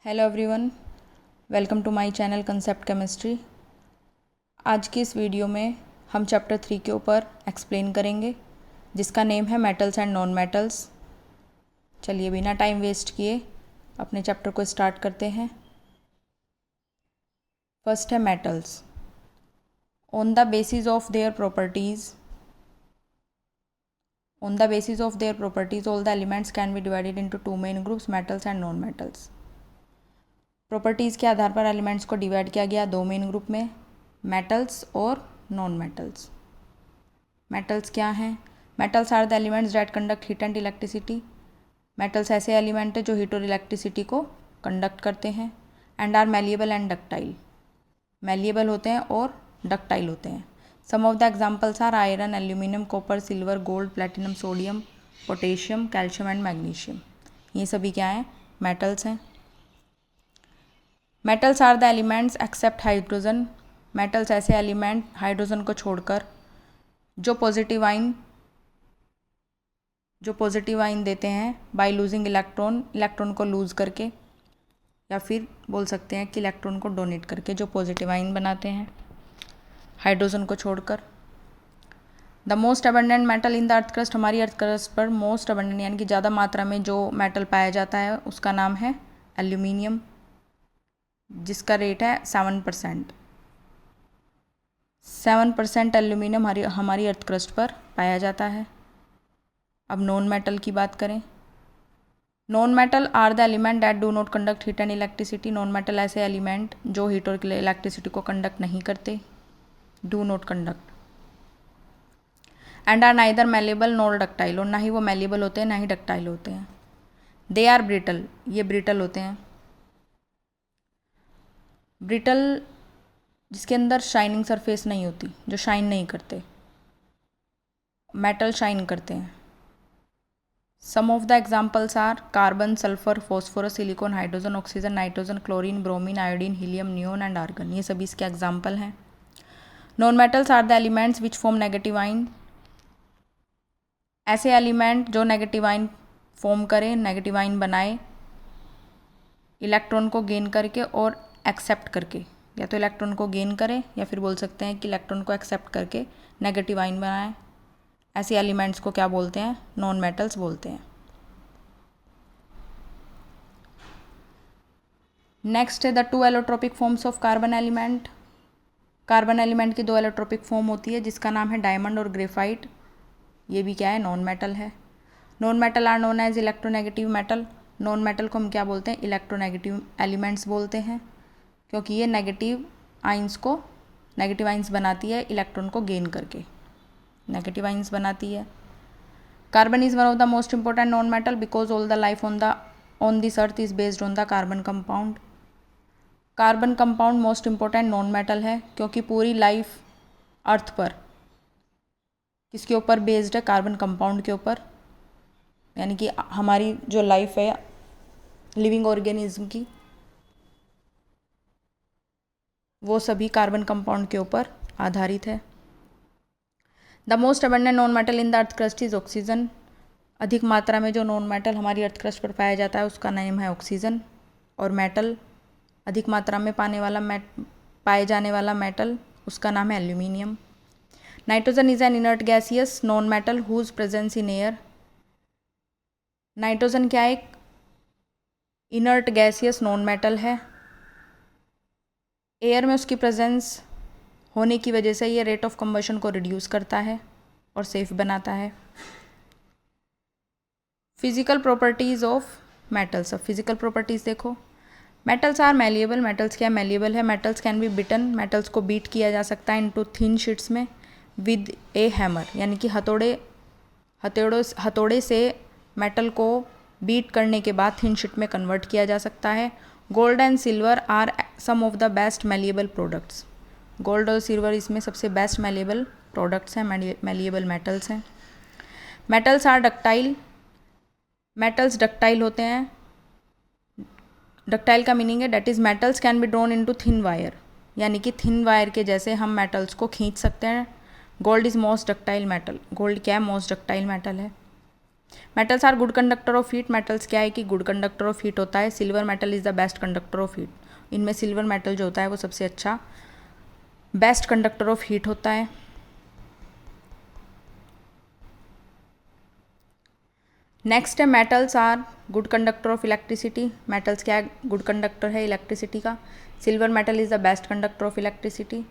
Hello everyone, welcome to my channel concept chemistry. आज की इस वीडियो में हम चैप्टर 3 के ऊपर एक्सप्लेन करेंगे, जिसका नेम है मेटल्स एंड नॉन मेटल्स। चलिए बिना टाइम वेस्ट किए अपने चैप्टर को स्टार्ट करते हैं। फर्स्ट है metals. On the basis of their properties all the elements can be divided into two main groups, metals and non metals. Properties के आधार पर एलिमेंट्स को डिवाइड किया गया दो मेन ग्रुप में, मेटल्स और नॉन मेटल्स। मेटल्स क्या हैं? Metals are the elements that conduct heat and electricity. Metals ऐसे एलिमेंट है जो हीट और इलेक्ट्रिसिटी को कंडक्ट करते हैं। And are malleable and ductile. Malleable होते हैं और डक्टाइल होते हैं। Some of the examples are iron, aluminium, copper, silver, gold, platinum, sodium, potassium, calcium and magnesium. ये सभी क्या हैं? मेटल्स हैं। Metals are the elements except hydrogen. Metals ऐसे एलिमेंट हाइड्रोजन को छोड़कर जो पॉजिटिव आइन देते हैं बाय लूजिंग इलेक्ट्रॉन को लूज करके, या फिर बोल सकते हैं कि इलेक्ट्रॉन को डोनेट करके जो पॉजिटिव आइन बनाते हैं हाइड्रोजन को छोड़कर। The most abundant metal in the earth crust. हमारी अर्थ क्रस्ट पर मोस्ट अबंडेंट यानी कि ज़्यादा मात्रा में जो मेटल पाया जाता है उसका नाम है एल्यूमिनियम, जिसका रेट है 7%। 7% एल्यूमिनियम हमारी अर्थ क्रस्ट पर पाया जाता है। अब नॉन मेटल की बात करें। Non metal are the element that do not conduct heat and electricity. Non metal ऐसे एलिमेंट जो हीट और इलेक्ट्रिसिटी को कंडक्ट नहीं करते, do not conduct. And are neither malleable nor ductile. और ना ही वो मेलेबल होते हैं ना ही डक्टाइल होते हैं। They are brittle. ये ब्रिटल होते हैं। ब्रिटल जिसके अंदर शाइनिंग सरफेस नहीं होती, जो शाइन नहीं करते। मेटल शाइन करते हैं। Some of the examples are carbon, sulphur, phosphorus, silicon, hydrogen, oxygen, nitrogen, chlorine, bromine, iodine, helium, neon and argon. ये सभी इसके एग्जाम्पल हैं। Non metals are the elements which form negative ion. ऐसे element जो negative ion form करें, negative ion बनाए electron को gain करके और एक्सेप्ट करके, या तो इलेक्ट्रॉन को गेन करें या फिर बोल सकते हैं कि इलेक्ट्रॉन को एक्सेप्ट करके नेगेटिव आइन बनाएं। ऐसे एलिमेंट्स को क्या बोलते हैं? नॉन मेटल्स बोलते हैं। नेक्स्ट है the two allotropic forms of carbon element. Carbon element की दो एलोट्रोपिक फॉर्म होती है, जिसका नाम है डायमंड और ग्रेफाइट। ये भी क्या है? नॉन मेटल है। Non metal are known as electronegative metal. Non metal को हम क्या बोलते हैं? इलेक्ट्रोनेगेटिव एलिमेंट्स बोलते हैं, क्योंकि ये नेगेटिव आइंस बनाती है इलेक्ट्रॉन को गेन करके, नेगेटिव आइंस बनाती है। Carbon is one of the most important non metal because all the life on this earth is based on the carbon compound. Carbon compound most important non metal है, क्योंकि पूरी life अर्थ पर किसके ऊपर based है? Carbon compound के ऊपर। यानी कि हमारी जो लाइफ है लिविंग ऑर्गेनिज्म की, वो सभी कार्बन कंपाउंड के ऊपर आधारित है। The most abundant non metal in the earth crust is oxygen. अधिक मात्रा में जो नॉन मेटल हमारी अर्थ क्रस्ट पर पाया जाता है उसका नाम है ऑक्सीजन। और मेटल अधिक मात्रा में पाए जाने वाला मेटल, उसका नाम है aluminium. Nitrogen is an inert gaseous non metal whose presence in air. Nitrogen क्या एक इनर्ट गैसियस नॉन मेटल है। एयर में उसकी प्रेजेंस होने की वजह से ये रेट ऑफ कंबशन को रिड्यूस करता है और सेफ बनाता है। Physical properties of metals. अब फिजिकल प्रॉपर्टीज़ देखो। Metals are malleable. मेटल्स क्या मैलिएबल है? Metals can be beaten. Metals को बीट किया जा सकता है इनटू थिन शीट्स में विद ए हैमर, यानी कि हथौड़े से मेटल को बीट करने के बाद थिन शीट में कन्वर्ट किया जा सकता है। Gold and silver are some of the best malleable products. Gold और सिल्वर इसमें सबसे बेस्ट मैलिएबल प्रोडक्ट्स हैं, मैलिएबल मेटल्स हैं। Metals are ductile. Metals ductile होते हैं। डक्टाइल का मीनिंग है that is metals can be drawn into thin wire, यानी कि थिन वायर के जैसे हम मेटल्स को खींच सकते हैं। Gold is most ductile metal. Gold क्या है? मोस्ट डक्टाइल मेटल है। Metals are good conductor of heat. Metals क्या है कि गुड कंडक्टर ऑफ हीट होता है। Silver metal is the best conductor of heat. इनमें सिल्वर मेटल जो होता है वो सबसे अच्छा बेस्ट कंडक्टर ऑफ हीट होता है। नेक्स्ट है metals are good conductor of electricity. Metals क्या है, गुड कंडक्टर है इलेक्ट्रिसिटी का। Silver metal is the best conductor of electricity.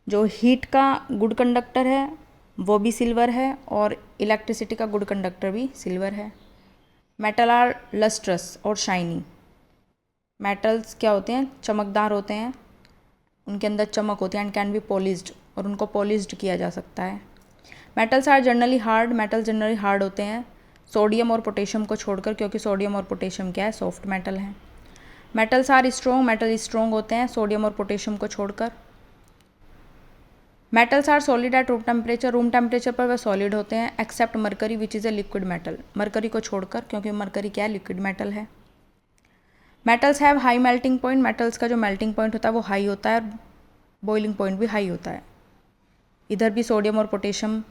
जो हीट का गुड कंडक्टर है वो भी सिल्वर है और इलेक्ट्रिसिटी का गुड कंडक्टर भी सिल्वर है। मेटल आर लस्ट्रस और शाइनी। मेटल्स क्या होते हैं, चमकदार होते हैं, उनके अंदर चमक होती है एंड कैन बी पॉलिश्ड, और उनको पॉलिश्ड किया जा सकता है। Metals are generally hard. Metals generally hard होते हैं सोडियम और पोटेशियम को छोड़कर, क्योंकि सोडियम और पोटेशियम क्या है, सॉफ्ट मेटल हैं। Metals are strong. Metal strong होते हैं सोडियम और पोटेशियम को छोड़कर। Metals are solid at room temperature. Room temperature पर वह सॉलिड होते हैं except mercury which is a liquid metal. Mercury को छोड़कर, क्योंकि मरकरी क्या है, लिक्विड मेटल है। Metals have high melting point. Metals का जो मेल्टिंग पॉइंट होता है वो हाई होता है, बॉइलिंग पॉइंट भी हाई होता है। इधर भी सोडियम और पोटेशियम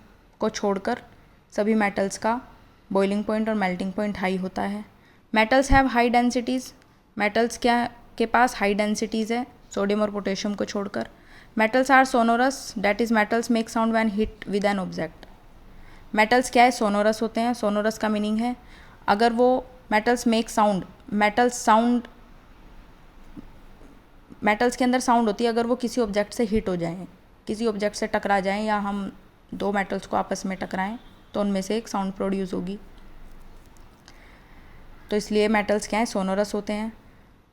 को छोड़कर सभी मेटल्स का बॉइलिंग पॉइंट और मेल्टिंग पॉइंट हाई होता है। Metals have high densities. Metals क्या के पास हाई डेंसिटीज़ है सोडियम और पोटेशियम को छोड़कर। Metals are sonorous. That is metals make sound when hit with an object. Metals क्या है, सोनोरस होते हैं। सोनोरस का मीनिंग है अगर वो मेटल्स मेक साउंड, मेटल्स के अंदर साउंड होती है अगर वो किसी ऑब्जेक्ट से हिट हो जाएं, किसी ऑब्जेक्ट से टकरा जाएं, या हम दो मेटल्स को आपस में टकराएं तो उनमें से एक साउंड प्रोड्यूस होगी। तो इसलिए मेटल्स क्या है, सोनोरस होते हैं।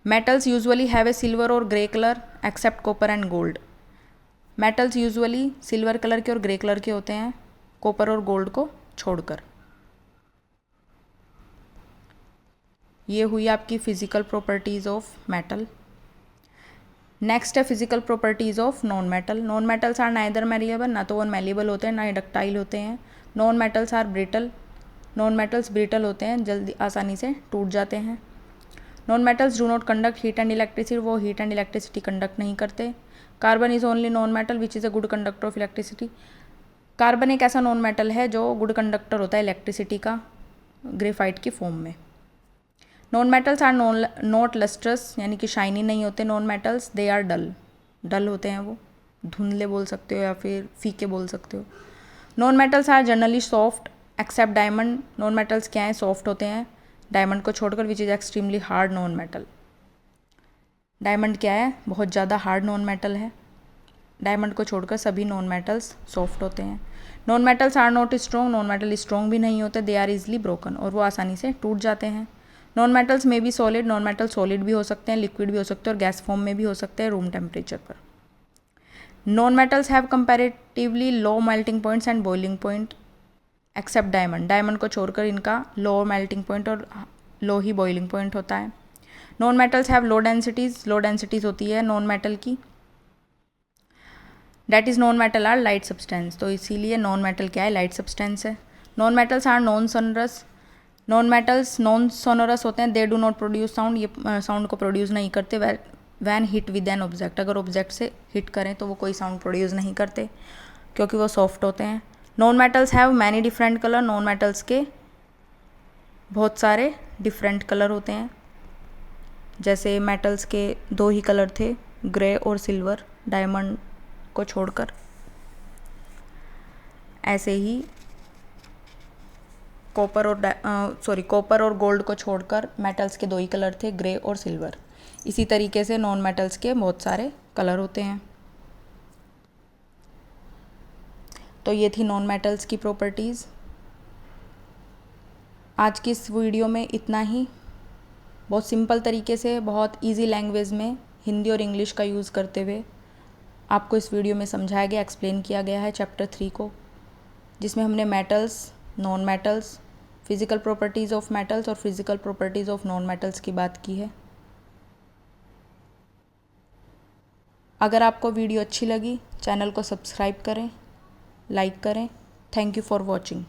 Metals usually have a silver और grey colour except copper and gold. Metals usually silver colour के और ग्रे कलर के होते हैं, कॉपर और गोल्ड को छोड़कर। ये हुई आपकी physical properties of metal. Next है physical properties of non metal. Non metals are neither malleable, ना तो वो मैलिएबल होते हैं ना ही डक्टाइल होते हैं। Non metals are brittle. Non metals brittle होते हैं, जल्दी आसानी से टूट जाते हैं। Non metals do not conduct heat and electricity. वो हीट एंड इलेक्ट्रिसिटी कंडक्ट नहीं करते। Carbon is only non metal which is a good conductor of electricity. Carbon एक ऐसा नॉन मेटल है जो गुड कंडक्टर होता है इलेक्ट्रिसिटी का, ग्रेफाइट की फॉर्म में। Non metals are not lustrous, यानी कि शाइनी नहीं होते non metals. They are dull. Dull होते हैं वो, धुंधले बोल सकते हो या फिर फीके बोल सकते हो। Non metals are generally soft except diamond. Non metals क्या हैं, सॉफ्ट होते हैं डायमंड को छोड़कर, which is extremely hard non metal. Diamond क्या है, बहुत ज़्यादा हार्ड नॉन मेटल है। डायमंड को छोड़कर सभी नॉन मेटल्स सॉफ्ट होते हैं। Non metals are not strong. Non metal strong भी नहीं होते। दे आर इजली ब्रोकन, और वो आसानी से टूट जाते हैं। नॉन मेटल्स में भी सॉलिड। नॉन मेटल सॉलिड भी हो सकते हैं, लिक्विड भी हो सकते हैं और गैस फॉर्म में भी हो सकते हैं रूम टेम्परेचर पर। Non metals have comparatively low melting points and boiling point accept diamond. Diamond को छोड़कर इनका लो मेल्टिंग पॉइंट और लो ही बॉइलिंग पॉइंट होता है। Non metals have low densities. Low densities होती है नॉन मेटल की। That is non metal are light substance. तो इसीलिए नॉन मेटल क्या है, लाइट सब्सटेंस है। Non metals are non sonorous. Non metals non sonorous होते हैं। They do not produce sound. ये साउंड को प्रोड्यूस नहीं करते। When hit with an object, अगर ऑब्जेक्ट से हिट करें तो वो कोई साउंड प्रोड्यूस नहीं करते क्योंकि वो सॉफ्ट होते हैं। Non metals have many different colour. Non metals के बहुत सारे डिफरेंट कलर होते हैं। जैसे मेटल्स के दो ही कलर थे, ग्रे और सिल्वर, डायमंड को छोड़कर, ऐसे ही कॉपर और गोल्ड को छोड़कर मेटल्स के दो ही कलर थे, ग्रे और सिल्वर। इसी तरीके से नॉन मेटल्स के बहुत सारे कलर होते हैं। तो ये थी नॉन मेटल्स की प्रॉपर्टीज़। आज की इस वीडियो में इतना ही। बहुत सिंपल तरीके से, बहुत इजी लैंग्वेज में हिंदी और इंग्लिश का यूज़ करते हुए आपको इस वीडियो में समझाया गया, एक्सप्लेन किया गया है चैप्टर 3 को, जिसमें हमने metals, non metals, physical properties of metals और physical properties of non metals की बात की है। अगर आपको वीडियो अच्छी लगी, चैनल को सब्सक्राइब करें, लाइक करें। Thank you for watching.